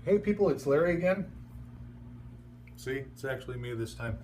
Hey people, it's Larry again. See, it's actually me this time.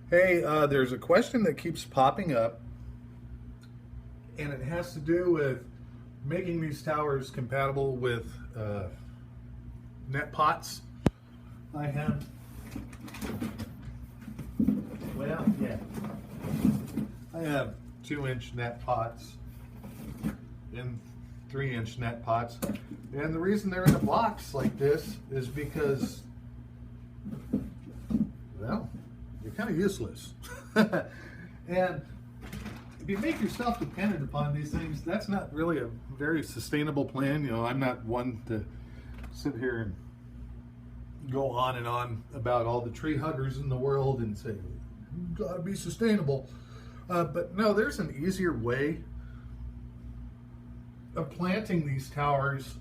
Hey, there's a question that keeps popping up, and it has to do with making these towers compatible with Netpots. I have, well, yeah, I have 2-inch Netpots and 3-inch Netpots, and the reason they're in a box like this is because, well, you're kind of useless. And if you make yourself dependent upon these things, that's not really a very sustainable plan. You know, I'm not one to sit here and go on and on about all the tree huggers in the world and say, you gotta be sustainable. But no, there's an easier way of planting these towers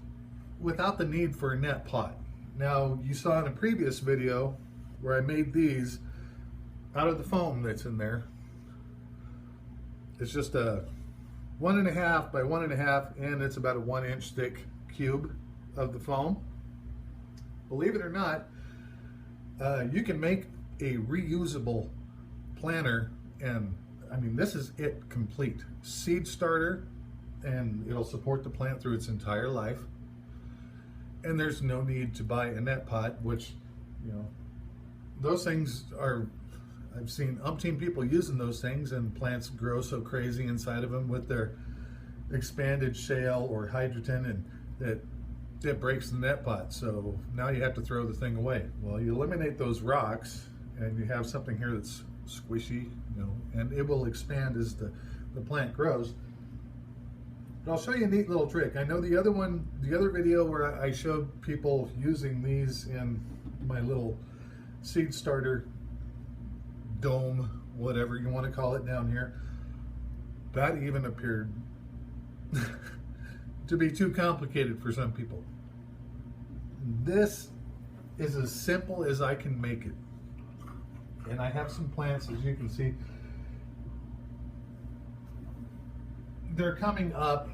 without the need for a net pot. Now, you saw in a previous video where I made these out of the foam that's in there. It's just a 1.5 by 1.5, and it's about a 1-inch thick cube of the foam. Believe it or not, you can make a reusable planter, and I mean, this is it complete. Seed starter, and it'll support the plant through its entire life. And there's no need to buy a net pot, which, you know, those things are, I've seen umpteen people using those things, and plants grow so crazy inside of them with their expanded shale or hydrogen, and that breaks the net pot. So now you have to throw the thing away. Well, you eliminate those rocks and you have something here that's squishy, you know, and it will expand as the plant grows. But I'll show you a neat little trick. I know the other video where I showed people using these in my little seed starter dome, whatever you want to call it down here, that even appeared to be too complicated for some people. This is as simple as I can make it. And I have some plants, as you can see. They're coming up.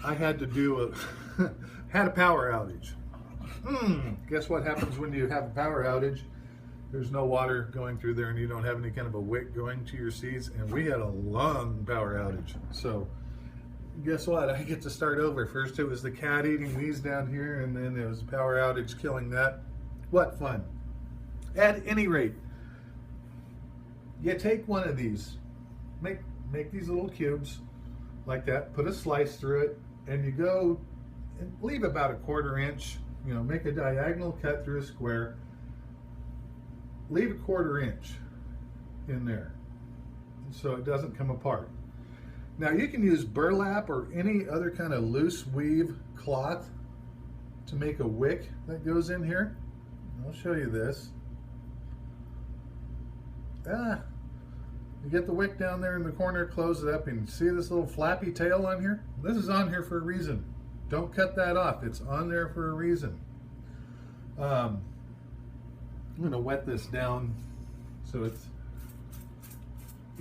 I had to do had a power outage. Guess what happens when you have a power outage? There's no water going through there, and you don't have any kind of a wick going to your seeds. And we had a long power outage. So guess what? I get to start over. First it was the cat eating these down here, and then there was a power outage killing that. What fun. At any rate, you take one of these, make these little cubes like that, put a slice through it, and you go and leave about a 1/4 inch, you know, make a diagonal cut through a square, leave a 1/4 inch in there so it doesn't come apart. Now you can use burlap or any other kind of loose weave cloth to make a wick that goes in here. I'll show you this. You get the wick down there in the corner, close it up, and see this little flappy tail on here? This is on here for a reason. Don't cut that off. It's on there for a reason. I'm going to wet this down so it's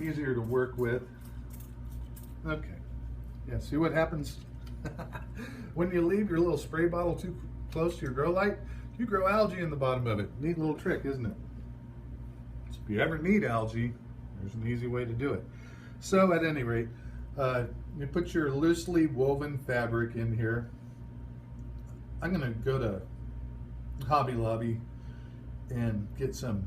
easier to work with. Okay. Yeah, see what happens when you leave your little spray bottle too close to your grow light? You grow algae in the bottom of it. Neat little trick, isn't it? So if you ever need algae, there's an easy way to do it. So at any rate, you put your loosely woven fabric in here. I'm going to go to Hobby Lobby and get some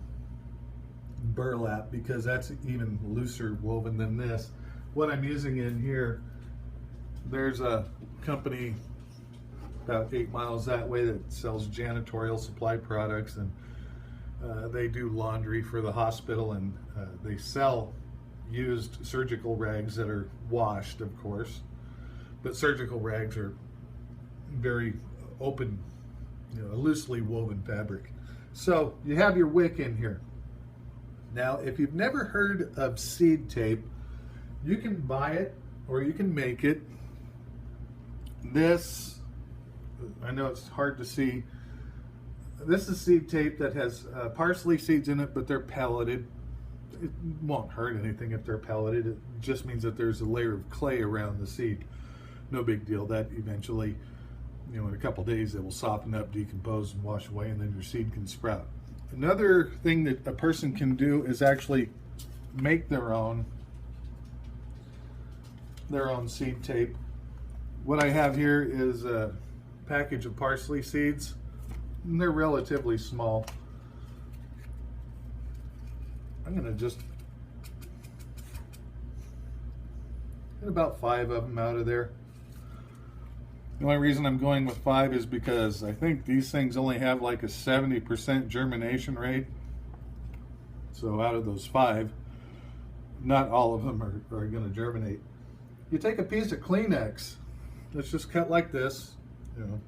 burlap, because that's even looser woven than this. What I'm using in here, there's a company about 8 miles that way that sells janitorial supply products, and they do laundry for the hospital, and they sell used surgical rags that are washed, of course, but surgical rags are very open, you know, loosely woven fabric. So you have your wick in here. Now, if you've never heard of seed tape, you can buy it or you can make it. This, I know it's hard to see. This is seed tape that has parsley seeds in it, but they're pelleted. It won't hurt anything if they're pelleted. It just means that there's a layer of clay around the seed. No big deal. That eventually You know, in a couple days it will soften up, decompose, and wash away, and then your seed can sprout. Another thing that a person can do is actually make their own seed tape. What I have here is a package of parsley seeds, and they're relatively small. I'm going to just get about 5 of them out of there. The only reason I'm going with 5 is because I think these things only have like a 70% germination rate. So out of those 5, not all of them are going to germinate. You take a piece of Kleenex, let's just cut like this, you know.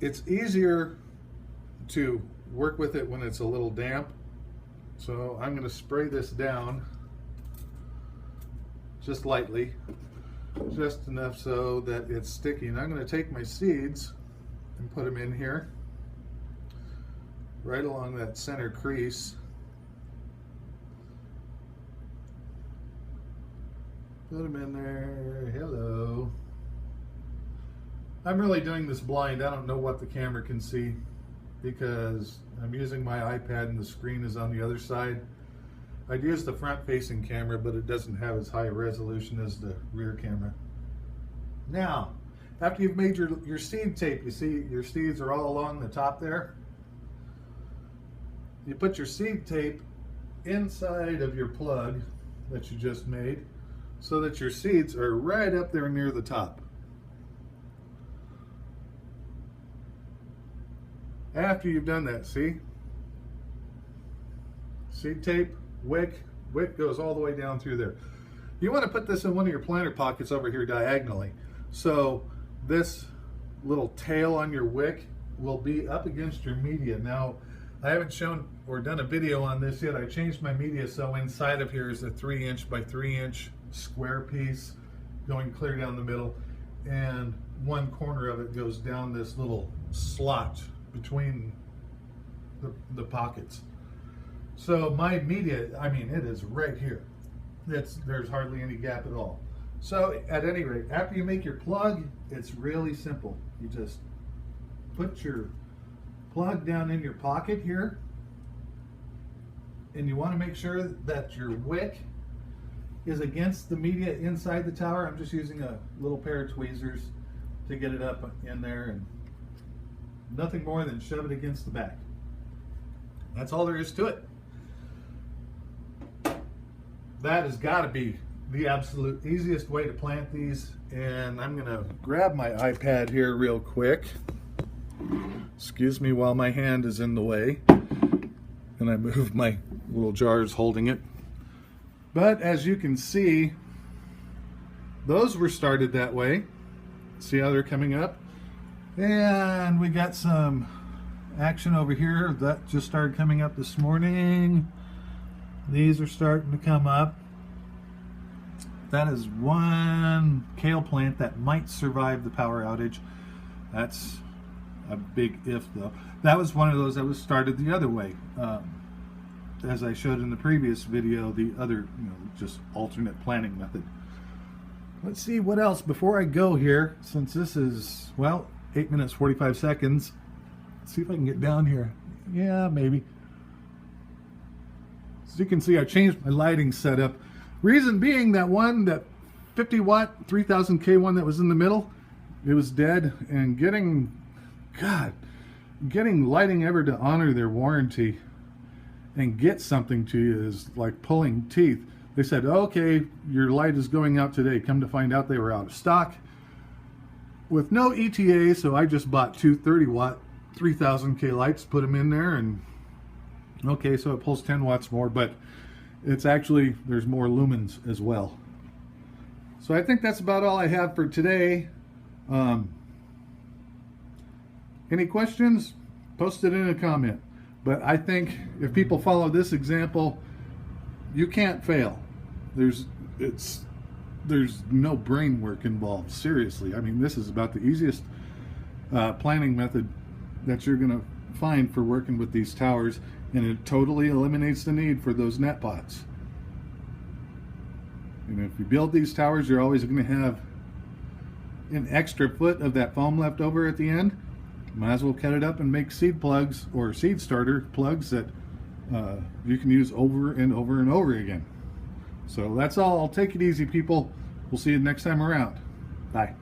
It's easier to work with it when it's a little damp. So I'm going to spray this down just lightly, just enough so that it's sticky. And I'm going to take my seeds and put them in here, right along that center crease. Put them in there. Hello. I'm really doing this blind. I don't know what the camera can see because I'm using my iPad and the screen is on the other side. I'd use the front-facing camera, but it doesn't have as high a resolution as the rear camera. Now, after you've made your seed tape, you see your seeds are all along the top there. You put your seed tape inside of your plug that you just made so that your seeds are right up there near the top. After you've done that, see? Seed tape, wick goes all the way down through there. You want to put this in one of your planter pockets over here diagonally. So this little tail on your wick will be up against your media. Now, I haven't shown or done a video on this yet. I changed my media so inside of here is a 3" by 3" square piece going clear down the middle, and one corner of it goes down this little slot between the pockets. So my media, I mean, it is right here. There's hardly any gap at all. So at any rate, after you make your plug, it's really simple. You just put your plug down in your pocket here, and you want to make sure that your wick is against the media inside the tower. I'm just using a little pair of tweezers to get it up in there, and nothing more than shove it against the back. That's all there is to it. That has got to be the absolute easiest way to plant these. And I'm gonna grab my iPad here real quick. Excuse me while my hand is in the way and I move my little jars holding it. But as you can see, those were started that way. See how they're coming up? And we got some action over here that just started coming up this morning. These are starting to come up. That is one kale plant that might survive the power outage. That's a big if though. That was one of those that was started the other way. As I showed in the previous video, the other, just alternate planting method. Let's see what else before I go here, since this is, well, 8 minutes 45 seconds. Let's see if I can get down here. Yeah, maybe. As you can see, I changed my lighting setup. Reason being that 50 watt 3000K one that was in the middle, it was dead, and getting lighting ever to honor their warranty and get something to you is like pulling teeth. They said, okay, your light is going out today. Come to find out they were out of stock with no ETA, so I just bought two 30 watt 3000K lights, put them in there, and okay, so it pulls 10 watts more, but it's actually, there's more lumens as well. So I think that's about all I have for today. Any questions? Post it in a comment. But I think if people follow this example, you can't fail. There's no brain work involved. Seriously, I mean, this is about the easiest planning method that you're going to find for working with these towers, and it totally eliminates the need for those net pots. And if you build these towers, you're always going to have an extra foot of that foam left over at the end, might as well cut it up and make seed plugs or seed starter plugs that you can use over and over and over again. So that's all. Take it easy, people. We'll see you next time around. Bye.